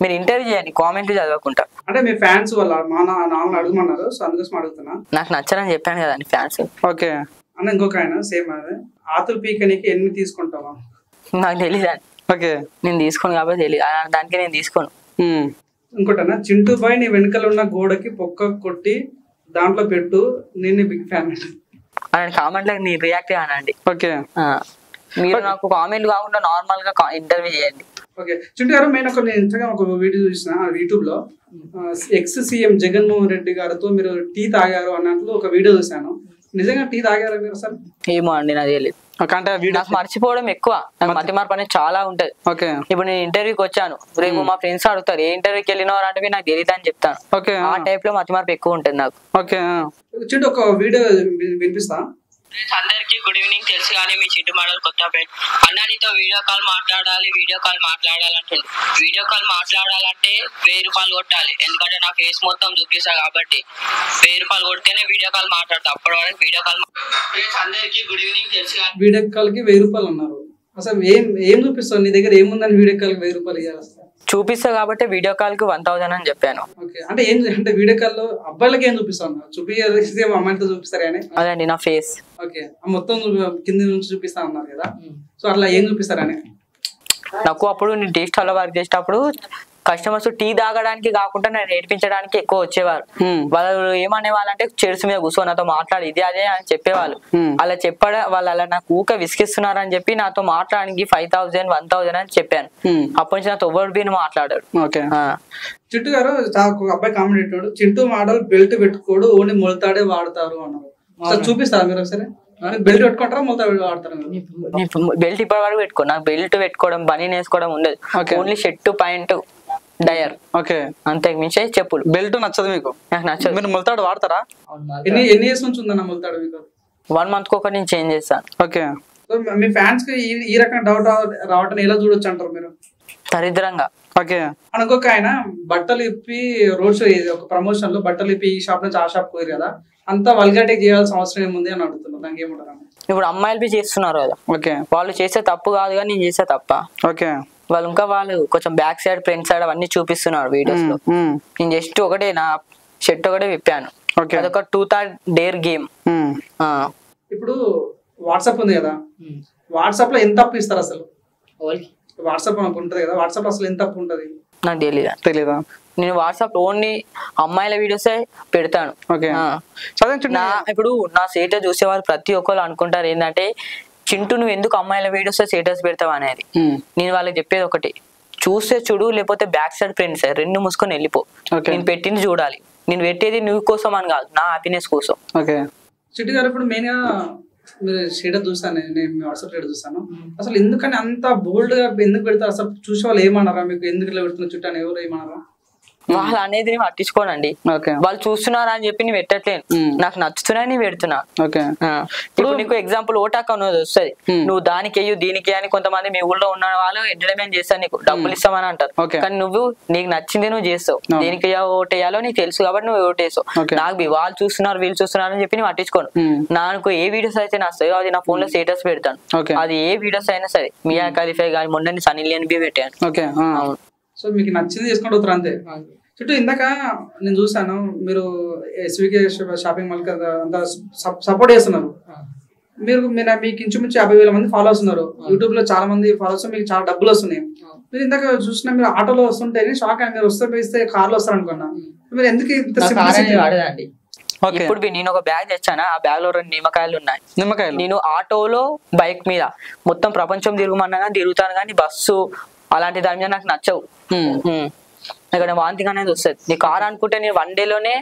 మీరు ఇంటర్వ్యూ చేయండి, కామెంట్ చదవకుండా. అంటే మీ ఫ్యాన్స్ వల్ల మా నాన్న అడుగుమన్నారు, సో అందుకోసం అడుగుతున్నా. నాకు నచ్చని చెప్పాను కదా ఫ్యాన్స్. ఓకే అన్న ఇంకొక ఆయన సేమ్ అదే ఆతులు పీకనికి ఎన్ని తీసుకుంటావా? నాకు తెలీదు అండి. ఓకే నేను తీసుకోను కాబట్టి తెలియదు, దానికి నేను తీసుకోను. ఇంకోటన్నా చింటూ బాయ్ నీ వెనకాల ఉన్న గోడకి పొక్క కొట్టి దాంట్లో పెట్టు, నేను బిగ్ ఫ్యాన్ అలాంటి కామెంట్ లకు నేను రియాక్ట్ కానండి. ఓకే మీరు నాకు కామెంట్ కాకుండా నార్మల్ గా ఇంటర్వ్యూ చేయండి. ఓకే చింటూ గారు, నేను ఇన్స్టాగ్రామ్ ఒక వీడియో చూసిన యూట్యూబ్ లో, ఎక్స్ సీఎం జగన్మోహన్ రెడ్డి గారితో మీరు టీ తాగారు అన్నట్లు ఒక వీడియో చూసాను. నిజంగా టీ తాగారా మీరు సార్? ఏమో అండి నాకు తెలియదు. నాకు మర్చిపోవడం ఎక్కువ, నాకు మతి మార్పు అనేది చాలా ఉంటది. ఇప్పుడు నేను ఇంటర్వ్యూకి వచ్చాను, రేపు మా ఫ్రెండ్స్ అడుగుతారు ఏ ఇంటర్వ్యూకి వెళ్ళినవారు అంటే నాకు తెలియదు అని చెప్తాను. ఆ టైప్ లో మతి మార్పు ఎక్కువ ఉంటుంది నాకు. ఓకే చింటూ ఒక వీడియో వినిపిస్తా. అందరికి గుడ్ ఈవినింగ్. తెలుసు కానీ మీ చింటూ మోడల్ కొత్తపేట అన్న నీతో వీడియో కాల్ మాట్లాడాలి అంటుంది. వీడియో కాల్ మాట్లాడాలంటే 1000 రూపాయలు కొట్టాలి, ఎందుకంటే నా ఫేస్ మొత్తం చూపిస్తా కాబట్టి 1000 రూపాయలు కొడితేనే వీడియో కాల్ మాట్లాడతా. అప్పటి వరకు వీడియో కాల్. అందరికి గుడ్ ఈవినింగ్. తెలుసు వీడియో కాల్ కి 1000 రూపాయలు అన్నారు. అసలు ఏం చూపిస్తావు, నీ దగ్గర ఏముందని వీడియో కాల్ కి 1000 రూపాయలు ఇవ్వాలి? చూపిస్తా కాబట్టి వీడియో కాల్ కి 1000 అని చెప్పాను. అంటే అంటే వీడియో కాల్ లో అబ్బాయిలకి ఏం చూపిస్తాను, చూపించే అమ్మాయిలతో చూపిస్తారు కానీ అదండి నా ఫేస్. ఓకే మొత్తం కింద నుంచి చూపిస్తా ఉన్నారు కదా, సో అట్లా ఏం చూపిస్తారని. నాకు అప్పుడు నేను టీ స్టాల్ లో వర్క్ చేసేటప్పుడు కస్టమర్స్ టీ తాగడానికి కాకుండా నేను నేర్పించడానికి ఎక్కువ వచ్చేవారు. వాళ్ళు ఏమనే వాళ్ళంటే చైర్స్ మీద కూర్చో నాతో మాట్లాడి ఇది అదే అని చెప్పేవాళ్ళు. అలా చెప్పడం వాళ్ళు అలా నాకు ఊక విసిగిస్తున్నారు అని చెప్పి నాతో మాట్లాడడానికి 5000 1000 అని చెప్పాను. అప్పటి నుంచి నాతో ఎవరు బీని మాట్లాడాడు. చింటూ గారు అబ్బాయి కామెంట్ పెట్టాడు, చింటూ మోడల్ బెల్ట్ పెట్టుకోడు ఓన్లీ మొలతాడే వాడతారు అన్నారు. చూపిస్తారా మీరు ఒకసారి? బెల్ట్ పెట్టుకుంటారా మొలతాడు వాడతారు? బెల్ట్ ఇప్పటి వరకు పెట్టుకో, నాకు బెల్ట్ పెట్టుకోవడం బనీన్ వేసుకోవడం ఉండదు. ఓన్లీ షర్ట్ ప్యాంట్ డయర్. ఓకే అంతకు మించి చెప్పులు. బెల్ట్ నచ్చదు మీకు? నాకు నచ్చదు. మీరు మొలతాడు వాడతారా? ఎన్ని ఇయర్స్ నుంచి ఉందన్న మొలతాడు మీకు? 1 month కి ఒకటి నేను చేంజ్ చేస్తాను. ఓకే మీ ఫ్యాన్స్ కి ఈ రకం డౌట్ రావటం ఎలా చూడొచ్చు అంటారు మీరు? దరిద్రంగా. ఓకే అనుకోక ఆయన బట్టలు ఇప్పి రోడ్ షో ఒక ప్రమోషన్ లో బట్టలు ఇప్పి ఈ షాప్ నుంచి ఆ షాప్ పోయారు కదా, అంతా వల్గాటే చేయాల్సిన అవసరం ఏముంది అని అడుగుతున్నారు. దానికి ఏమంటారు? ఇప్పుడు అమ్మాయిలు చేస్తున్నారు కదా, ఓకే వాళ్ళు చేసే తప్పు కాదు కానీ నేను చేసే తప్ప. ఓకే వాళ్ళు కొంచెం బ్యాక్ సైడ్ ఫ్రంట్ సైడ్ అవన్నీ చూపిస్తున్నారు వీడియోస్ లో. నేను జస్ట్ ఒకటే నా షర్ట్ ఒకటే విప్పాను. అదొక 2/3 డేర్ గేమ్. ఇప్పుడు వాట్సాప్ ఉంది కదా, వాట్సాప్ లో ఎంత అప్పు ఇస్తారు అసలు? వాట్సాప్ మనకు ఉంటది కదా, వాట్సాప్ లో అసలు ఎంత అప్పు ఉంటది? నాకు తెలీదా. నేను వాట్సాప్ ఓన్లీ అమ్మాయిల వీడియోసే పెడతాను. ఇప్పుడు నా స్టేటస్ చూసేవాళ్ళు ప్రతి ఒక్కరు అనుకుంటారు ఏంటంటే చింటూ నువ్వు ఎందుకు అమ్మాయిల వీడియోస్ స్టేటస్ పెడతావు అనేది. నేను వాళ్ళకి చెప్పేది ఒకటి, చూస్తే చూడు లేకపోతే బ్యాక్ సైడ్ ఫ్రెండ్స్ 2 మూసుకొని వెళ్ళిపో. నేను పెట్టింది చూడాలి, నేను పెట్టేది నువ్వు కోసం అని కాదు, నా హ్యాపీనెస్ కోసం. చింటూ గారు ఇప్పుడు మెయిన్ గా మీరు స్టేటస్ చూస్తాను, నేను వాట్సాప్ స్టేటస్ చూస్తాను, అసలు ఎందుకని అంత బోల్డ్ గా ఎందుకు పెడతారు? అసలు చూసే వాళ్ళు ఏమన్నారా మీకు, ఎందుకు ఇట్లా పెడుతున్న చుట్టూ అని ఎవరు ఏమన్నారా? వాళ్ళు అనేది నేను పట్టించుకోనండి. వాళ్ళు చూస్తున్నారా అని చెప్పి నేను పెట్టట్లేను, నాకు నచ్చుతున్నాయి నేను పెడుతున్నా. ఇప్పుడు నీకు ఎగ్జాంపుల్ ఓటాక్ అనేది వస్తుంది, నువ్వు దానికి వెయ్యి దీనికి అని కొంతమంది మీ ఊళ్ళో ఉన్న వాళ్ళు ఎంటర్టైన్మెంట్ చేస్తారు, నీకు డబ్బులు ఇస్తామని అంటారు. కానీ నువ్వు నీకు నచ్చింది నువ్వు చేస్తావు, దేనికి ఓటేయాలో నీకు తెలుసు కాబట్టి నువ్వు ఓటేస్తావు. నాకు వాళ్ళు చూస్తున్నారు వీళ్ళు చూస్తున్నారు అని చెప్పి నేను పట్టించుకోను. నాకు ఏ వీడియోస్ అయితే నస్తాయో అది నా ఫోన్ లో స్టేటస్ పెడతాను. అది ఏ వీడియోస్ అయినా సరే, మియా ఖలీఫా కానీ మొన్న సన్నీ లియోన్ బి పెట్టాను. సో మీకు నచ్చింది చేసుకుంటూ వస్తారు అంతే. చుట్టూ ఇందాక నేను చూసాను మీరు ఎస్వికే షాపింగ్ మాల్ కదా అంతా సపోర్ట్ చేస్తున్నారు. మీకు ఇంచుమించు 50,000 మంది ఫాలోవర్స్ ఉన్నారు యూట్యూబ్ లో, చాలా మంది ఫాలోవర్స్, మీకు చాలా డబ్బులు వస్తున్నాయి. మీరు ఇందాక చూసిన మీరు ఆటోలో వస్తుంటే షాక్ అయ్యి, మీరు వస్తే కార్లో వస్తారు అనుకున్నా. మీరు ఎందుకు ఇప్పుడు నేను ఒక బ్యాగ్ తెచ్చాను, ఆ బ్యాగ్ లో 2 నిమ్మకాయలు ఉన్నాయి. నేను ఆటోలో బైక్ మీద మొత్తం ప్రపంచం తిరుగుమన్నా కానీ తిరుగుతాను, కానీ బస్సు అలాంటి దాని మీద నాకు నచ్చవు. ఇక్కడ వాంతింగ్ అనేది వస్తుంది. నీ కార్ అనుకుంటే నేను 1 డేలోనే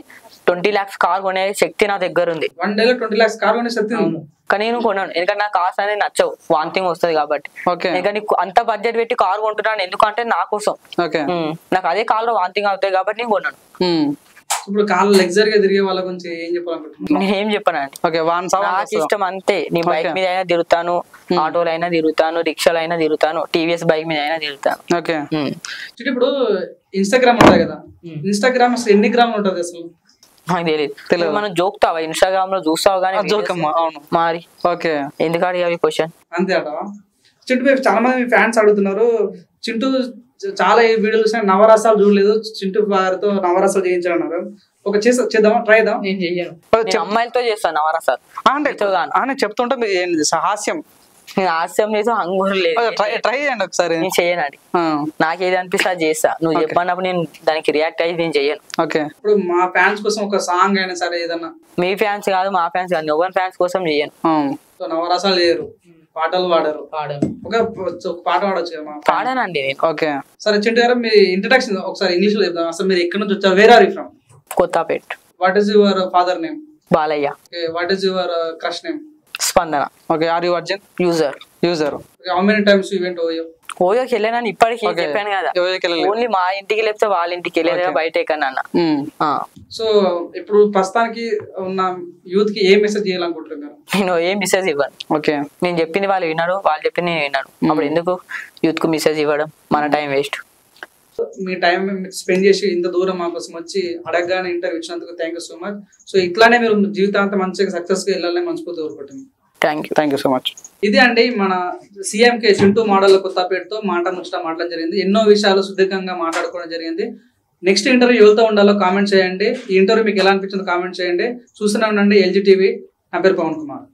20 lakhs కార్ కొనే శక్తి నా దగ్గర ఉంది. 1 డేలో 20 lakhs కార్ కొనే శక్తి ఉంది. కానీ నేను కొన్నాను, ఎందుకంటే నాకు కార్స్ అనేది నచ్చవు, వాంతింగ్ వస్తుంది కాబట్టి. ఇంకా నీకు అంత బడ్జెట్ పెట్టి కార్ కొంటున్నాను ఎందుకంటే నా కోసం, నాకు అదే కార్ లో వాంతింగ్ అవుతాయి కాబట్టి నేను కొన్నాను. ఇప్పుడు కార్ లగ్జరీగా తిరిగే వాళ్ళ గురించి ఏం చెప్పాలనుకుంటున్నాను? నేను ఏం చెప్పానండి, నాకు ఇష్టం అంతే. నీ బైక్ మీద అయినా తిరుగుతాను, ఆటోలో అయినా తిరుగుతాను, రిక్షాలో అయినా తిరుగుతాను, టీవీఎస్ బైక్ మీద అయినా తిరుగుతాను. ఇప్పుడు ఇన్స్టాగ్రామ్ ఉంటుంది కదా, ఇన్స్టాగ్రామ్ అసలు ఎన్ని గ్రాములు ఉంటుంది అసలు? నాకు తెలియదు. మనం జోక్తావా ఇన్స్టాగ్రామ్ లో? చూస్తావు కానీ మరి ఎందుకు అడిగావి క్వశ్చన్? అంతే అట. చింటూ చాలా మంది ఫ్యాన్స్ అడుగుతున్నారు, చింటూ చాలా వీడియోలు నవరసాలు చూడలేదు, చింటూ వారితో నవరసాలు చేయించాలన్నారు. ఒక చేద్దామా, ట్రై చేద్దాం. నేను చెయ్యను, అమ్మాయిలతో చేస్తాను నవరసాలు. చెప్తుంటే హాస్యం, హాస్యం లేదు, హంగురు లేదు. ట్రై చేయండి ఒకసారి. నేను చెయ్యనండి, నాకేది అనిపిస్తే అది చేస్తా. నువ్వు చెప్పినప్పుడు నేను దానికి రియాక్ట్ అయ్యి నేను చెయ్యను. ఇప్పుడు మా ఫ్యాన్స్ కోసం ఒక సాంగ్ అయినా సరే ఏదన్నా. మీ ఫ్యాన్స్ కాదు, మా ఫ్యాన్స్ కాదు, ఎవరి ఫ్యాన్స్ కోసం చెయ్యను. నవరసాలు చేయరు, పాటలు పాడరు. ఒక పాట పాడొచ్చు కదా? పాడానండి నేను. సరే చింటూ గారు, మీ ఇంట్రడక్షన్ ఒకసారి ఇంగ్లీష్ లో చెప్తాం. అసలు మీరు ఎక్కడి నుంచి వచ్చారు? Where are you from? Kothapet. What is your father name? Balayya. What is your crush name? Spandana. Are you virgin? User. How many times you went OYO? ఓయోకి వెళ్ళానని ఇప్పటికి చెప్పాను కదా, ఓన్లీ మా ఇంటికి లేకపోతే వాళ్ళ ఇంటికి వెళ్ళేదా, బయట ఎక్కడన్నా. సో ఇప్పుడు ప్రస్తుతానికి ఉన్న యూత్ కి ఏ మెసేజ్ చేయాలనుకుంటున్నారు? నేను ఏ మెసేజ్ ఇవ్వను. నేను చెప్పింది వాళ్ళు విన్నాడు, వాళ్ళు చెప్పింది నేను విన్నాను. అప్పుడు ఎందుకు యూత్ కు మెసేజ్ ఇవ్వడం? మన టైం వేస్ట్. మీ టైం స్పెండ్ చేసి ఇంత దూరం మా కోసం వచ్చి అడగగానే ఇంటర్వ్యూ ఇచ్చినందుకు thank you so much. So ఇట్లానే మీరు జీవితాంతం మంచిగా సక్సెస్ గా వెళ్ళాలని మనస్ఫూర్తి కోరుకుంటుంది. Thank you so much. ఇది అండి మన CMK చింటూ మోడల్ కొత్తపేటతో మాట్లాడడం జరిగింది. ఎన్నో విషయాలు సుదీర్ఘంగా మాట్లాడుకోవడం జరిగింది. నెక్స్ట్ ఇంటర్వ్యూ ఎవరితో ఉండాలో కామెంట్ చేయండి. ఈ ఇంటర్వ్యూ మీకు ఎలా అనిపించిందో కామెంట్ చేయండి. చూస్తూనే ఉండండి LG TV. నా పేరు పవన్ కుమార్.